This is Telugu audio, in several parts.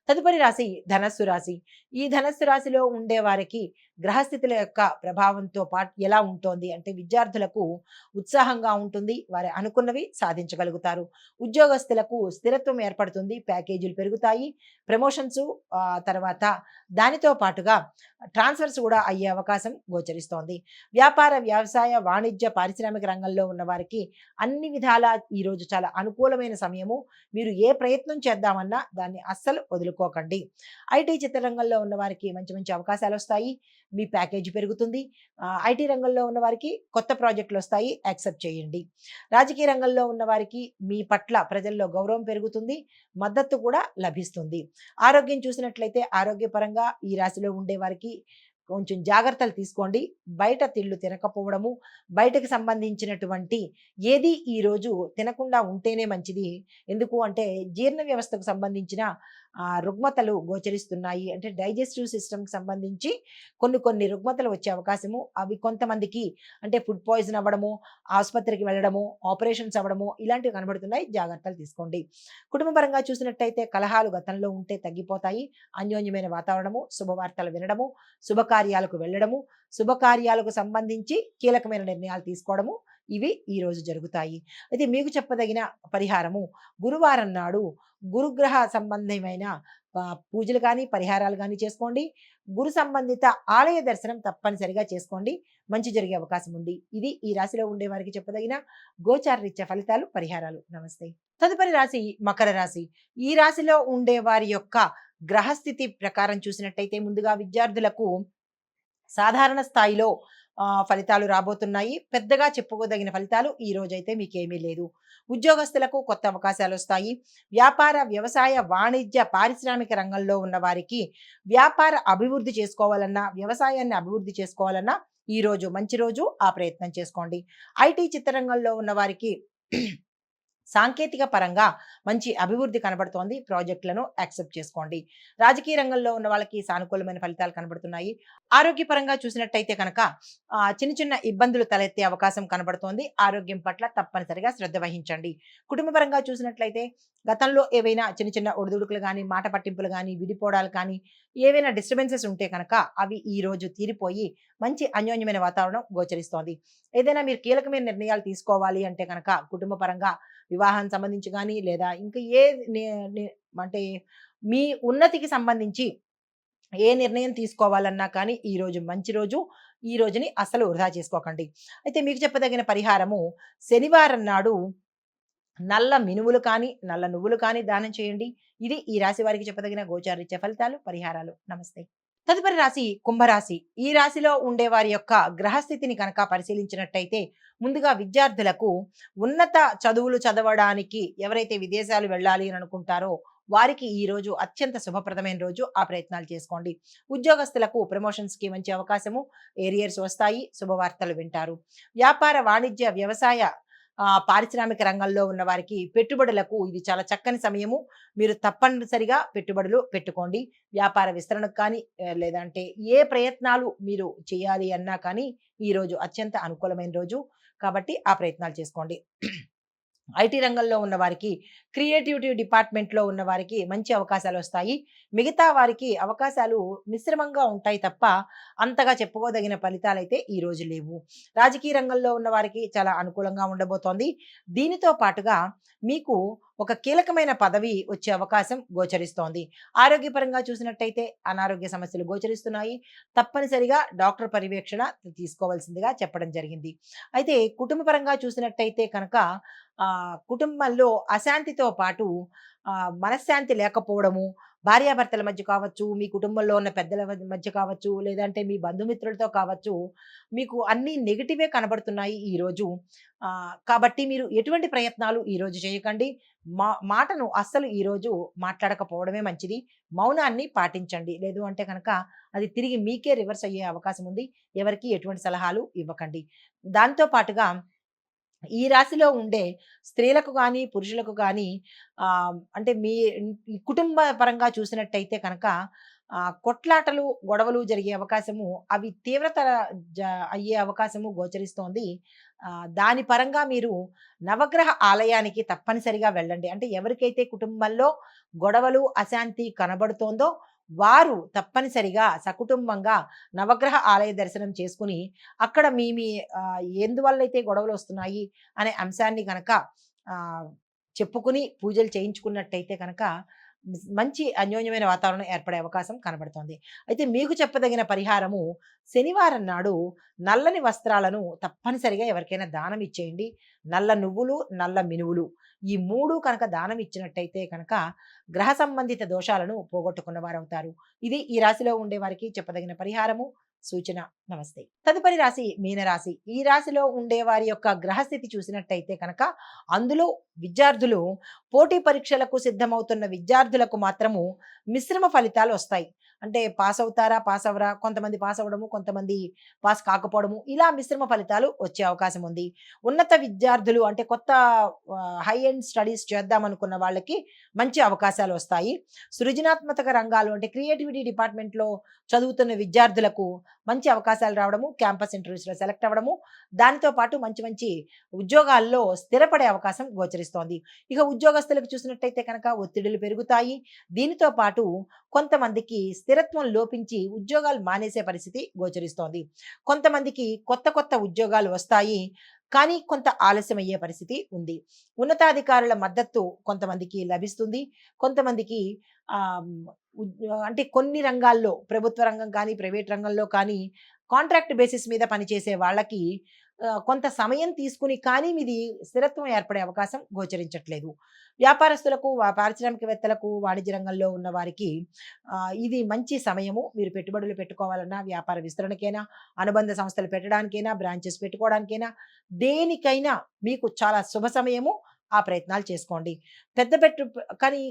తదుపరి రాశి ధనస్సు రాశి. ఈ ధనస్సు రాశిలో ఉండే వారికి గ్రహస్థితుల యొక్క ప్రభావంతో పాటు ఎలా ఉంటోంది అంటే విద్యార్థులకు ఉత్సాహంగా ఉంటుంది. వారు అనుకున్నవి సాధించగలుగుతారు. ఉద్యోగస్తులకు స్థిరత్వం ఏర్పడుతుంది. ప్యాకేజీలు పెరుగుతాయి. ప్రమోషన్స్ తర్వాత దానితో పాటుగా ట్రాన్స్ఫర్స్ కూడా అయ్యే అవకాశం గోచరిస్తోంది. వ్యాపార, వ్యవసాయ, వాణిజ్య, పారిశ్రామిక రంగంలో ఉన్న వారికి అన్ని విధాలా ఈరోజు చాలా అనుకూలమైన సమయము. మీరు ఏ ప్రయత్నం చేద్దామన్నా దాన్ని అస్సలు వదులుకోకండి. ఐటీ చిత్రరంగంలో ఉన్న వారికి మంచి మంచి అవకాశాలు వస్తాయి. మీ ప్యాకేజీ పెరుగుతుంది. ఐటీ రంగంలో ఉన్న వారికి కొత్త ప్రాజెక్టులు వస్తాయి. యాక్సెప్ట్ చేయండి. రాజకీయ రంగంలో ఉన్న వారికి మీ పట్ల ప్రజల్లో గౌరవం పెరుగుతుంది. మద్దతు కూడా లభిస్తుంది. ఆరోగ్యం చూసినట్లయితే ఆరోగ్యపరంగా ఈ రాశిలో ఉండే వారికి కొంచెం జాగ్రత్తలు తీసుకోండి. బయట తిళ్ళు తినకపోవడము, బయటకు సంబంధించినటువంటి ఏది ఈరోజు తినకుండా ఉంటేనే మంచిది. ఎందుకు అంటే జీర్ణ వ్యవస్థకు సంబంధించిన రుగ్మతలు గోచరిస్తున్నాయి. అంటే డైజెస్టివ్ సిస్టమ్కి సంబంధించి కొన్ని కొన్ని రుగ్మతలు వచ్చే అవకాశము, అవి కొంతమందికి అంటే ఫుడ్ పాయిజన్ అవ్వడము, ఆసుపత్రికి వెళ్ళడము, ఆపరేషన్స్ అవ్వడము ఇలాంటివి కనబడుతున్నాయి. జాగ్రత్తలు తీసుకోండి. కుటుంబపరంగా చూసినట్టయితే కలహాలు గతంలో ఉంటే తగ్గిపోతాయి. అన్యోన్యమైన వాతావరణము, శుభవార్తలు వినడము, శుభకార్యాలకు వెళ్ళడము, శుభకార్యాలకు సంబంధించి కీలకమైన నిర్ణయాలు తీసుకోవడము ఇవి ఈరోజు జరుగుతాయి. అయితే మీకు చెప్పదగిన పరిహారము గురువారం నాడు గురుగ్రహ సంబంధమైన పూజలు కానీ పరిహారాలు కానీ చేసుకోండి. గురు సంబంధిత ఆలయ దర్శనం తప్పనిసరిగా చేసుకోండి. మంచి జరిగే అవకాశం ఉంది. ఇది ఈ రాశిలో ఉండే వారికి చెప్పదగిన గోచార రీత్యా ఫలితాలు, పరిహారాలు. నమస్తే. తదుపరి రాశి మకర రాశి. ఈ రాశిలో ఉండే వారి యొక్క గ్రహస్థితి ప్రకారం చూసినట్టయితే ముందుగా విద్యార్థులకు సాధారణ స్థాయిలో ఫలితాలు రాబోతున్నాయి. పెద్దగా చెప్పుకోదగిన ఫలితాలు ఈ రోజైతే మీకేమీ లేదు. ఉద్యోగస్తులకు కొత్త అవకాశాలు వస్తాయి. వ్యాపార, వ్యవసాయ, వాణిజ్య, పారిశ్రామిక రంగంలో ఉన్న వారికి వ్యాపార అభివృద్ధి చేసుకోవాలన్నా, వ్యవసాయాన్ని అభివృద్ధి చేసుకోవాలన్నా ఈ రోజు మంచి రోజు. ఆ ప్రయత్నం చేసుకోండి. ఐటీ చిత్రరంగంలో ఉన్న వారికి సాంకేతిక పరంగా మంచి అభివృద్ధి కనబడుతోంది. ప్రాజెక్టులను యాక్సెప్ట్ చేసుకోండి. రాజకీయ రంగంలో ఉన్న వాళ్ళకి సానుకూలమైన ఫలితాలు కనబడుతున్నాయి. ఆరోగ్యపరంగా చూసినట్టయితే కనుక చిన్న చిన్న ఇబ్బందులు తలెత్తే అవకాశం కనబడుతోంది. ఆరోగ్యం పట్ల తప్పనిసరిగా శ్రద్ధ వహించండి. కుటుంబపరంగా చూసినట్లయితే గతంలో ఏవైనా చిన్న చిన్న ఒడిదుడుకులు కానీ, మాట పట్టింపులు కానీ, విడిపోవడాలు కానీ, ఏవైనా డిస్టర్బెన్సెస్ ఉంటే కనుక అవి ఈ రోజు తీరిపోయి మంచి అన్యోన్యమైన వాతావరణం గోచరిస్తోంది. ఏదైనా మీరు కీలకమైన నిర్ణయాలు తీసుకోవాలి అంటే కనుక కుటుంబ పరంగా వివాహానికి సంబంధించి కానీ లేదా ఇంకా ఏ అంటే మీ ఉన్నతికి సంబంధించి ఏ నిర్ణయం తీసుకోవాలన్నా కానీ ఈ రోజు మంచి రోజు. ఈ రోజుని అస్సలు వృధా చేసుకోకండి. అయితే మీకు చెప్పదగిన పరిహారము శనివారం నాడు నల్ల మినుములు కానీ, నల్ల నువ్వులు కానీ దానం చేయండి. ఇది ఈ రాశి వారికి చెప్పదగిన గోచారీత్యా ఫలితాలు, పరిహారాలు. నమస్తే. తదుపరి రాశి కుంభరాశి. ఈ రాశిలో ఉండే వారి యొక్క గ్రహస్థితిని కనుక పరిశీలించినట్టయితే ముందుగా విద్యార్థులకు ఉన్నత చదువులు చదవడానికి ఎవరైతే విదేశాలు వెళ్ళాలి అని అనుకుంటారో వారికి ఈ రోజు అత్యంత శుభప్రదమైన రోజు. ఆ ప్రయత్నాలు చేసుకోండి. ఉద్యోగస్తులకు ప్రమోషన్స్కి మంచి అవకాశము, ఏరియర్స్ వస్తాయి, శుభవార్తలు వింటారు. వ్యాపార, వాణిజ్య, వ్యవసాయ, పారిశ్రామిక రంగంలో ఉన్న వారికి పెట్టుబడులకు ఇది చాలా చక్కని సమయము. మీరు తప్పనిసరిగా పెట్టుబడులు పెట్టుకోండి. వ్యాపార విస్తరణకు కానీ లేదంటే ఏ ప్రయత్నాలు మీరు చేయాలి అన్నా కానీ ఈ రోజు అత్యంత అనుకూలమైన రోజు. కాబట్టి ఆ ప్రయత్నాలు చేసుకోండి. ఐటీ రంగంలో ఉన్న వారికి, క్రియేటివిటీ డిపార్ట్మెంట్లో ఉన్న వారికి మంచి అవకాశాలు వస్తాయి. మిగతా వారికి అవకాశాలు మిశ్రమంగా ఉంటాయి తప్ప అంతగా చెప్పుకోదగిన ఫలితాలైతే ఈ రోజు లేవు. రాజకీయ రంగంలో ఉన్న వారికి చాలా అనుకూలంగా ఉండబోతోంది. దీనితో పాటుగా మీకు ఒక కీలకమైన పదవి వచ్చే అవకాశం గోచరిస్తోంది. ఆరోగ్యపరంగా చూసినట్టయితే అనారోగ్య సమస్యలు గోచరిస్తున్నాయి. తప్పనిసరిగా డాక్టర్ పర్యవేక్షణ తీసుకోవాల్సిందిగా చెప్పడం జరిగింది. అయితే కుటుంబపరంగా చూసినట్టయితే కనుక కుటుంబంలో అశాంతితో పాటు మనశ్శాంతి లేకపోవడము, భార్యాభర్తల మధ్య కావచ్చు, మీ కుటుంబంలో ఉన్న పెద్దల మధ్య కావచ్చు, లేదంటే మీ బంధుమిత్రులతో కావచ్చు, మీకు అన్నీ నెగెటివే కనబడుతున్నాయి ఈరోజు. కాబట్టి మీరు ఎటువంటి ప్రయత్నాలు ఈరోజు చేయకండి. మాటను అస్సలు ఈరోజు మాట్లాడకపోవడమే మంచిది. మౌనాన్ని పాటించండి. లేదు అంటే కనుక అది తిరిగి మీకే రివర్స్ అయ్యే అవకాశం ఉంది. ఎవరికీ ఎటువంటి సలహాలు ఇవ్వకండి. దాంతో పాటుగా ఈ రాశిలో ఉండే స్త్రీలకు కానీ, పురుషులకు కానీ అంటే మీ కుటుంబ పరంగా చూసినట్టయితే కనుక కొట్లాటలు, గొడవలు జరిగే అవకాశము, అవి తీవ్రతర జ అయ్యే అవకాశము గోచరిస్తోంది. దాని పరంగా మీరు నవగ్రహ ఆలయానికి తప్పనిసరిగా వెళ్ళండి. అంటే ఎవరికైతే కుటుంబంలో గొడవలు, అశాంతి కనబడుతోందో వారు తప్పనిసరిగా సకుటుంబంగా నవగ్రహ ఆలయ దర్శనం చేసుకొని, అక్కడ మీ మీ ఎందువల్లైతే గొడవలొస్తున్నాయి అనే అంశాన్ని గనక ఆహ్, చెప్పుకుని పూజలు చేయించుకున్నట్టయితే కనుక మంచి అన్యోన్యమైన వాతావరణం ఏర్పడే అవకాశం కనబడుతోంది. అయితే మీకు చెప్పదగిన పరిహారము, శనివారం నాడు నల్లని వస్త్రాలను తప్పనిసరిగా ఎవరికైనా దానం ఇచ్చేయండి. నల్ల నువ్వులు, నల్ల మినువులు ఈ 3 కనుక దానం ఇచ్చినట్టయితే కనుక గ్రహ సంబంధిత దోషాలను పోగొట్టుకున్న వారవుతారు. ఇది ఈ రాశిలో ఉండే వారికి చెప్పదగిన పరిహారము, సూచన. నమస్తే. తదుపరి రాశి మీనరాశి. ఈ రాశిలో ఉండే వారి యొక్క గ్రహస్థితి చూసినట్టయితే కనుక అందులో విద్యార్థులు పోటీ పరీక్షలకు సిద్ధమవుతున్న విద్యార్థులకు మాత్రము మిశ్రమ ఫలితాలు వస్తాయి. అంటే పాస్ అవుతారా? పాస్ అవ్వరా? కొంతమంది పాస్ అవ్వడము, కొంతమంది పాస్ కాకపోవడము, ఇలా మిశ్రమ ఫలితాలు వచ్చే అవకాశం ఉంది. ఉన్నత విద్యార్థులు అంటే కొత్త హై ఎండ్ స్టడీస్ చేద్దామనుకున్న వాళ్ళకి మంచి అవకాశాలు వస్తాయి. సృజనాత్మక రంగాలు అంటే క్రియేటివిటీ డిపార్ట్మెంట్‌లో చదువుతున్న విద్యార్థులకు మంచి అవకాశాలు రావడము, క్యాంపస్ ఇంటర్వ్యూస్‌లో సెలెక్ట్ అవ్వడము, దానితో పాటు మంచి మంచి ఉద్యోగాల్లో స్థిరపడే అవకాశం గోచరిస్తోంది. ఇక ఉద్యోగస్తులకు చూసినట్టయితే కనుక ఒత్తిడులు పెరుగుతాయి. దీనితో పాటు కొంతమందికి స్థిరత్వం లోపించి ఉద్యోగాలు మానేసే పరిస్థితి గోచరిస్తోంది. కొంతమందికి కొత్త కొత్త ఉద్యోగాలు వస్తాయి. కానీ కొంత ఆలస్యమయ్యే పరిస్థితి ఉంది. ఉన్నతాధికారుల మద్దతు కొంతమందికి లభిస్తుంది. కొంతమందికి ఆహ్, అంటే కొన్ని రంగాల్లో ప్రభుత్వ రంగం కానీ, ప్రైవేట్ రంగంలో కానీ కాంట్రాక్ట్ బేసిస్ మీద పనిచేసే వాళ్ళకి కొంత సమయం తీసుకుని కానీ మీది స్థిరత్వం ఏర్పడే అవకాశం గోచరించట్లేదు. వ్యాపారస్తులకు, పారిశ్రామికవేత్తలకు, వాణిజ్య రంగంలో ఉన్న వారికి ఇది మంచి సమయము. మీరు పెట్టుబడులు పెట్టుకోవాలన్నా, వ్యాపార విస్తరణకైనా, అనుబంధ సంస్థలు పెట్టడానికైనా, బ్రాంచెస్ పెట్టుకోవడానికైనా, దేనికైనా మీకు చాలా శుభ సమయము. ఆ ప్రయత్నాలు చేసుకోండి. పెద్ద పెట్టు కానీ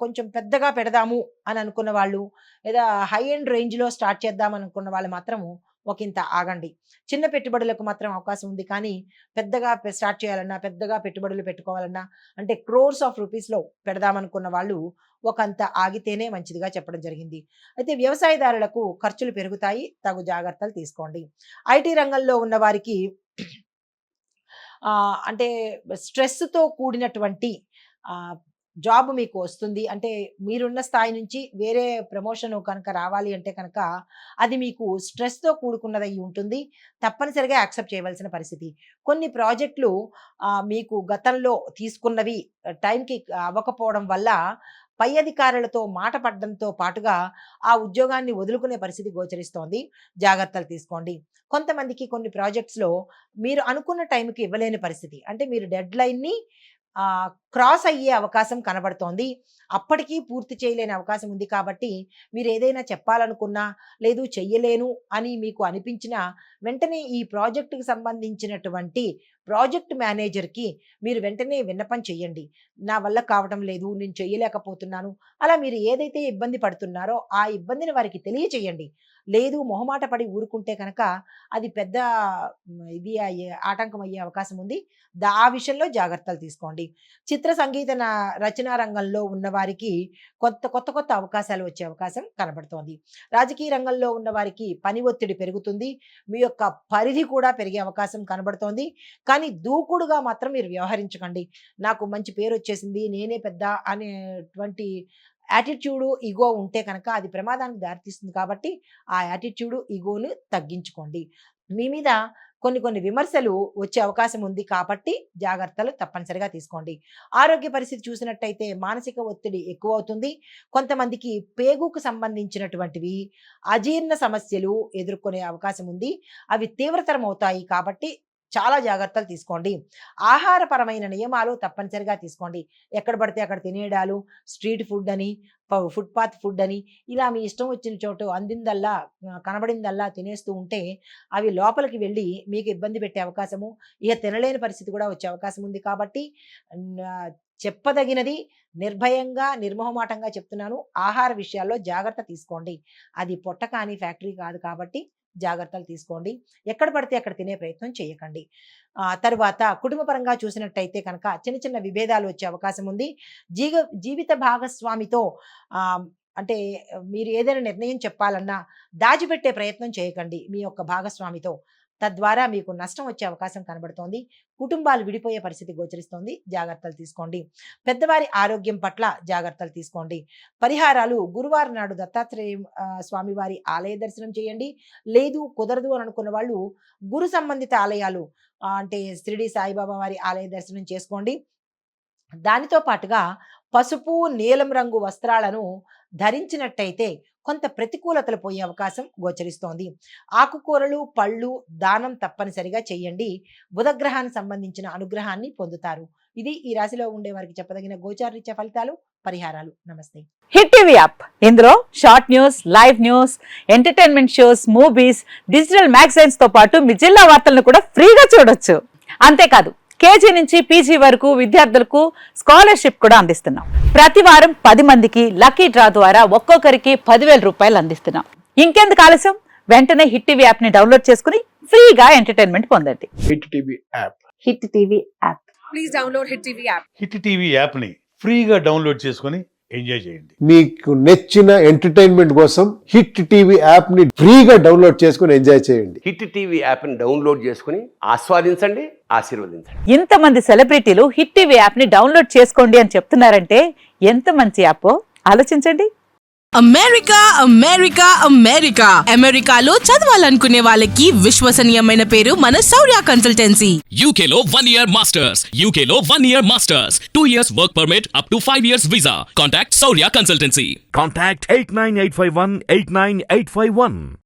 కొంచెం పెద్దగా పెడదాము అని అనుకున్న వాళ్ళు, లేదా హై ఎండ్ రేంజ్‌లో స్టార్ట్ చేద్దాం అనుకున్న వాళ్ళు మాత్రము ఒకింత ఆగండి. చిన్న పెట్టుబడులకు మాత్రం అవకాశం ఉంది కానీ, పెద్దగా స్టార్ట్ చేయాలన్నా, పెద్దగా పెట్టుబడులు పెట్టుకోవాలన్నా, అంటే క్రోర్స్ ఆఫ్ రూపీస్‌లో పెడదామనుకున్న వాళ్ళు ఒకంత ఆగితేనే మంచిదిగా చెప్పడం జరిగింది. అయితే వ్యవసాయదారులకు ఖర్చులు పెరుగుతాయి. తగు జాగ్రత్తలు తీసుకోండి. ఐటీ రంగంలో ఉన్న వారికి అంటే స్ట్రెస్‌తో కూడినటువంటి ఆహ్, జాబ్ మీకు వస్తుంది. అంటే మీరున్న స్థాయి నుంచి వేరే ప్రమోషన్ కనుక రావాలి అంటే కనుక అది మీకు స్ట్రెస్‌తో కూడుకున్నదై ఉంటుంది. తప్పనిసరిగా యాక్సెప్ట్ చేయవలసిన పరిస్థితి. కొన్ని ప్రాజెక్ట్‌లు మీకు గతంలో తీసుకున్నవి టైంకి అవ్వకపోవడం వల్ల పై అధికారులతో మాట పడడంతో పాటుగా ఆ ఉద్యోగాన్ని వదులుకునే పరిస్థితి గోచరిస్తోంది. జాగ్రత్తలు తీసుకోండి. కొంతమందికి కొన్ని ప్రాజెక్ట్స్‌లో మీరు అనుకున్న టైంకి ఇవ్వలేని పరిస్థితి. అంటే మీరు డెడ్‌లైన్‌ని క్రాస్ అయ్యే అవకాశం కనబడుతోంది. అప్పటికి పూర్తి చేయలేని అవకాశం ఉంది కాబట్టి, మీరేదైనా చెప్పాలనుకున్నా, లేదు చెయ్యలేను అని మీకు అనిపించినా, వెంటనే ఈ ప్రాజెక్ట్‌కి సంబంధించినటువంటి ప్రాజెక్ట్ మేనేజర్‌కి మీరు వెంటనే విన్నపం చేయండి. నా వల్ల కావటం లేదు, నేను చెయ్యలేకపోతున్నాను. అలా మీరు ఏదైతే ఇబ్బంది పడుతున్నారో, ఆ ఇబ్బందిని వారికి తెలియచేయండి. లేదు మొహమాట పడి ఊరుకుంటే కనుక, అది పెద్ద ఇది అయ్యే ఆటంకం అయ్యే అవకాశం ఉంది. ఆ విషయంలో జాగ్రత్తలు తీసుకోండి. చిత్ర సంగీత రచనా రంగంలో ఉన్నవారికి కొత్త అవకాశాలు వచ్చే అవకాశం కనబడుతోంది. రాజకీయ రంగంలో ఉన్న వారికి పని ఒత్తిడి పెరుగుతుంది. మీ యొక్క పరిధి కూడా పెరిగే అవకాశం కనబడుతోంది. కానీ దూకుడుగా మాత్రం మీరు వ్యవహరించకండి. నాకు మంచి పేరొచ్చేసింది, నేనే పెద్ద అనేటువంటి యాటిట్యూడు, ఇగో ఉంటే కనుక అది ప్రమాదానికి దారితీస్తుంది కాబట్టి, ఆ యాటిట్యూడు, ఇగోను తగ్గించుకోండి. మీ మీద కొన్ని విమర్శలు వచ్చే అవకాశం ఉంది కాబట్టి జాగ్రత్తలు తప్పనిసరిగా తీసుకోండి. ఆరోగ్య పరిస్థితి చూసినట్టయితే మానసిక ఒత్తిడి ఎక్కువవుతుంది. కొంతమందికి పేగుకు సంబంధించినటువంటివి అజీర్ణ సమస్యలు ఎదుర్కొనే అవకాశం ఉంది. అవి తీవ్రతరం అవుతాయి కాబట్టి చాలా జాగ్రత్తలు తీసుకోండి. ఆహారపరమైన నియమాలు తప్పనిసరిగా తీసుకోండి. ఎక్కడ పడితే అక్కడ తినేయడాలు, స్ట్రీట్ ఫుడ్ అని, ఫుట్‌పాత్ ఫుడ్ అని ఇలా మీ ఇష్టం వచ్చిన చోటు అందిందల్లా కనబడిందల్లా తినేస్తూ ఉంటే అవి లోపలికి వెళ్ళి మీకు ఇబ్బంది పెట్టే అవకాశము, ఇక తినలేని పరిస్థితి కూడా వచ్చే అవకాశం ఉంది కాబట్టి చెప్పదగినది నిర్భయంగా, నిర్మొహమాటంగా చెప్తున్నాను. ఆహార విషయాల్లో జాగ్రత్త తీసుకోండి. అది పొట్ట కానీ ఫ్యాక్టరీ కాదు కాబట్టి జాగ్రత్తలు తీసుకోండి. ఎక్కడ పడితే అక్కడ తినే ప్రయత్నం చేయకండి. తరువాత కుటుంబ పరంగా చూసినట్టయితే కనుక చిన్న చిన్న విభేదాలు వచ్చే అవకాశం ఉంది. జీవిత భాగస్వామితో ఆహ్, అంటే మీరు ఏదైనా నిర్ణయం చెప్పాలన్నా దాచిపెట్టే ప్రయత్నం చేయకండి మీ యొక్క భాగస్వామితో. తద్వారా మీకు నష్టం వచ్చే అవకాశం కనబడుతోంది. కుటుంబాలు విడిపోయే పరిస్థితి గోచరిస్తోంది. జాగ్రత్తలు తీసుకోండి. పెద్దవారి ఆరోగ్యం పట్ల జాగ్రత్తలు తీసుకోండి. పరిహారాలు గురువారం నాడు దత్తాత్రేయ స్వామివారి ఆలయ దర్శనం చేయండి. లేదు కుదరదు అని అనుకున్న వాళ్ళు గురు సంబంధిత ఆలయాలు అంటే షిరిడి సాయిబాబా వారి ఆలయ దర్శనం చేసుకోండి. దానితో పాటుగా పసుపు, నీలం రంగు వస్త్రాలను ధరించినట్టయితే కొంత ప్రతికూలతలు పోయే అవకాశం గోచరిస్తోంది. ఆకుకూరలు, పళ్ళు దానం తప్పనిసరిగా చేయండి. బుధగ్రహానికి సంబంధించిన అనుగ్రహాన్ని పొందుతారు. ఇది ఈ రాశిలో ఉండే వారికి చెప్పదగిన గోచారరీత్యా ఫలితాలు, పరిహారాలు. నమస్తే. హిట్ టీవీ యాప్, ఇందులో short news, live news, entertainment shows, movies, digital magazines తో పాటు మీ జిల్లా వార్తలను కూడా ఫ్రీగా చూడొచ్చు. అంతేకాదు కేజీ నుంచి పీజీ వరకు విద్యార్థులకు స్కాలర్షిప్ కూడా అందిస్తున్నాం. ప్రతి వారం 10 మందికి లక్కీ డ్రా ద్వారా ఒక్కొక్కరికి 10,000 రూపాయలు అందిస్తున్నాం. ఇంకెందుకు ఆలస్యం, వెంటనే హిట్ టీవీ యాప్ ని డౌన్లోడ్ చేసుకుని ఫ్రీగా ఎంటర్టైన్మెంట్ పొందండి. Hit TV app. Hit TV app. Please download hit TV app. Hit TV యాప్ని ఫ్రీగా డౌన్లోడ్ చేసుకొని ఎంజాయ్ చేయండి. మీకు నచ్చిన ఎంటర్టైన్మెంట్ కోసం హిట్ టీవీ యాప్ ని ఫ్రీగా డౌన్లోడ్ చేసుకుని ఎంజాయ్ చేయండి. హిట్ టీవీ యాప్ని డౌన్లోడ్ చేసుకుని ఆస్వాదించండి, ఆశీర్వదించండి. ఇంతమంది సెలబ్రిటీలు హిట్ టీవీ యాప్ ని డౌన్లోడ్ చేసుకోండి అని చెప్తున్నారంటే ఎంత మంచి యాప్ ఆలోచించండి. అమెరికా అమెరికా అమెరికా అమెరికాలో చదవాలనుకునే వాళ్ళకి విశ్వసనీయమైన పేరు మన శౌర్య కన్సల్టెన్సీ. UK లో 1 year masters. UK లో 1 year masters. 2 years work permit up to 5 years visa. Contact Saurya Consultancy. Contact 89851 89851.